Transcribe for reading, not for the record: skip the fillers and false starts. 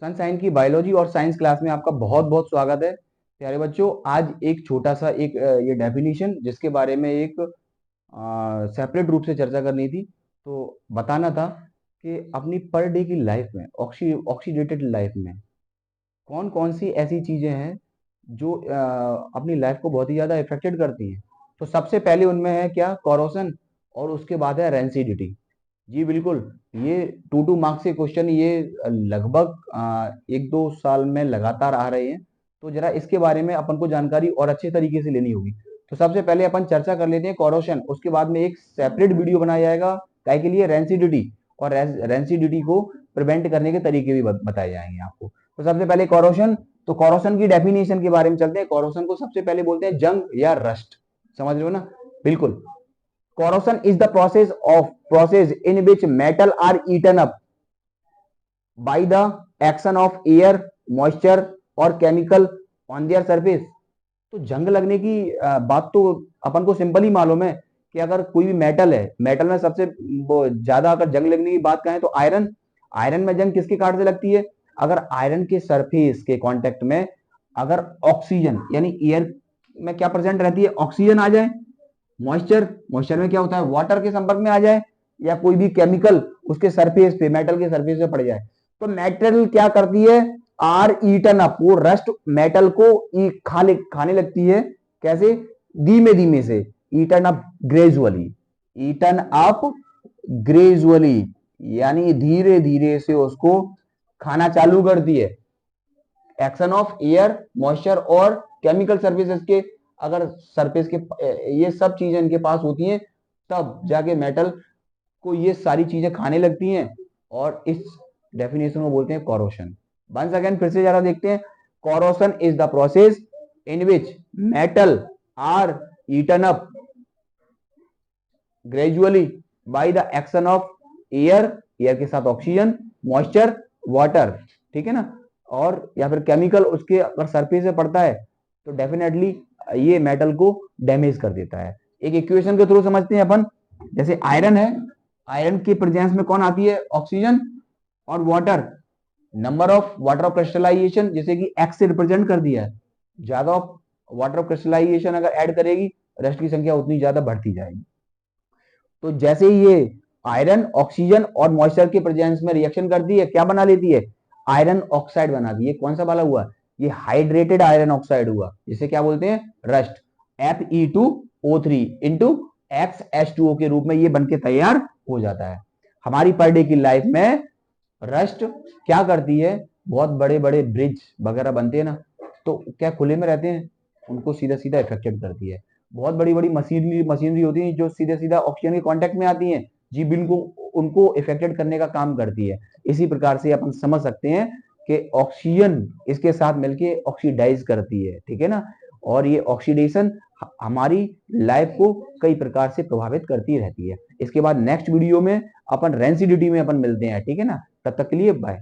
Sunshine की biology और science class में आपका बहुत बहुत स्वागत है प्यारे बच्चों। आज एक छोटा सा एक ये डेफिनेशन जिसके बारे में एक सेपरेट रूप से चर्चा करनी थी, तो बताना था कि अपनी पर डे की लाइफ में ऑक्सीडेटेड लाइफ में कौन कौन सी ऐसी चीजें हैं जो अपनी लाइफ को बहुत ही ज्यादा इफेक्टेड करती हैं। तो सबसे पहले उनमें है क्या, कोरोशन, और उसके बाद है रेंसिडिटी। जी बिल्कुल, ये 2 मार्क्स के क्वेश्चन ये लगभग 1-2 साल में लगातार आ रहे हैं। तो जरा इसके बारे में अपन को जानकारी और अच्छे तरीके से लेनी होगी। तो सबसे पहले अपन चर्चा कर लेते हैं कोरोशन, उसके बाद में एक सेपरेट वीडियो बनाया जाएगा काय के लिए, रेंसिडिटी, और रेंसिडिटी को प्रिवेंट करने के तरीके भी बताए जाएंगे आपको। तो सबसे पहले कोरोशन। तो कोरोशन की डेफिनेशन के बारे में चलते हैं। कोरोशन को सबसे पहले बोलते हैं जंग या रस्ट। समझ रहे हो ना? बिल्कुल। Corrosion is the process in which metal are eaten up by the action of air, moisture or chemical on their surface। तो जंग लगने की बात तो अपन को सिंपल ही मालूम है कि अगर कोई भी मेटल है, मेटल में सबसे ज्यादा अगर जंग लगने की बात करें तो आयरन। आयरन में जंग किसके कारण से लगती है? अगर आयरन के सरफेस के कांटेक्ट में अगर ऑक्सीजन यानी एयर में क्या प्रेजेंट रहती है, ऑक्सीजन आ जाए, मॉइस्चर में क्या होता है, वाटर के संपर्क में आ जाए, या कोई भी केमिकल उसके सरफेस पे, मेटल के सरफेस पे पड़ जाए, तो मेटल क्या करती है, आर ईटन अप, वो रस्ट मेटल को खाने लगती है। कैसे? धीमे धीमे से, eaten up gradually, eaten up gradually, यानी धीरे धीरे से उसको खाना चालू करती है। एक्शन ऑफ एयर, मॉइस्चर और केमिकल सर्फेसेस के, अगर सरफेस के ये सब चीजें इनके पास होती हैं, तब जाके मेटल को ये सारी चीजें खाने लगती हैं, और इस डेफिनेशन को बोलते हैं कोरोशन। वंस अगेन फिर से जरा देखते हैं। Corrosion is the process in which metal are eaten up gradually by the action of air, air के साथ ऑक्सीजन, मॉइस्चर, वाटर, ठीक है ना, और या फिर केमिकल उसके अगर सरफेस पे पड़ता है तो डेफिनेटली ये मेटल को डैमेज कर देता है। एक इक्वेशन के थ्रू समझते हैं अपन। जैसे आयरन है, आयरन के प्रेजेंस में कौन आती है, ऑक्सीजन और water. Number of water of crystallization जैसे कि एक्स से रिप्रेजेंट कर दिया है, ज्यादा वाटर ऑफ क्रिस्टलाइजेशन अगर ऐड करेगी, रेस्ट की संख्या उतनी ज्यादा बढ़ती जाएगी। तो जैसे ही ये आयरन ऑक्सीजन और मॉइस्चर के प्रेजेंस में रिएक्शन करती है, क्या बना लेती है, आयरन ऑक्साइड बनाती है। कौन सा वाला हुआ, ये हाइड्रेटेड आयरन ऑक्साइड हुआ, जिसे क्या बोलते हैं, रस्ट। Fe2O3 इंटू XH2O के रूप में ये बनके तैयार हो जाता है। हमारी पर डे की लाइफ में रस्ट क्या करती है, बहुत बड़े बड़े ब्रिज वगैरह बनते हैं ना, तो क्या खुले में रहते हैं, उनको सीधा सीधा इफेक्टेड करती है। बहुत बड़ी बड़ी मशीनरी होती है जो सीधे सीधा ऑक्सीजन के कांटेक्ट में आती हैं, जी बिल्कुल उनको इफेक्टेड करने का काम करती है। इसी प्रकार से अपन समझ सकते हैं कि ऑक्सीजन इसके साथ मिलके ऑक्सीडाइज करती है, ठीक है ना, और ये ऑक्सीडेशन हमारी लाइफ को कई प्रकार से प्रभावित करती रहती है। इसके बाद नेक्स्ट वीडियो में अपन रेंसिडिटी में अपन मिलते हैं, ठीक है ना, तब तक के लिए बाय।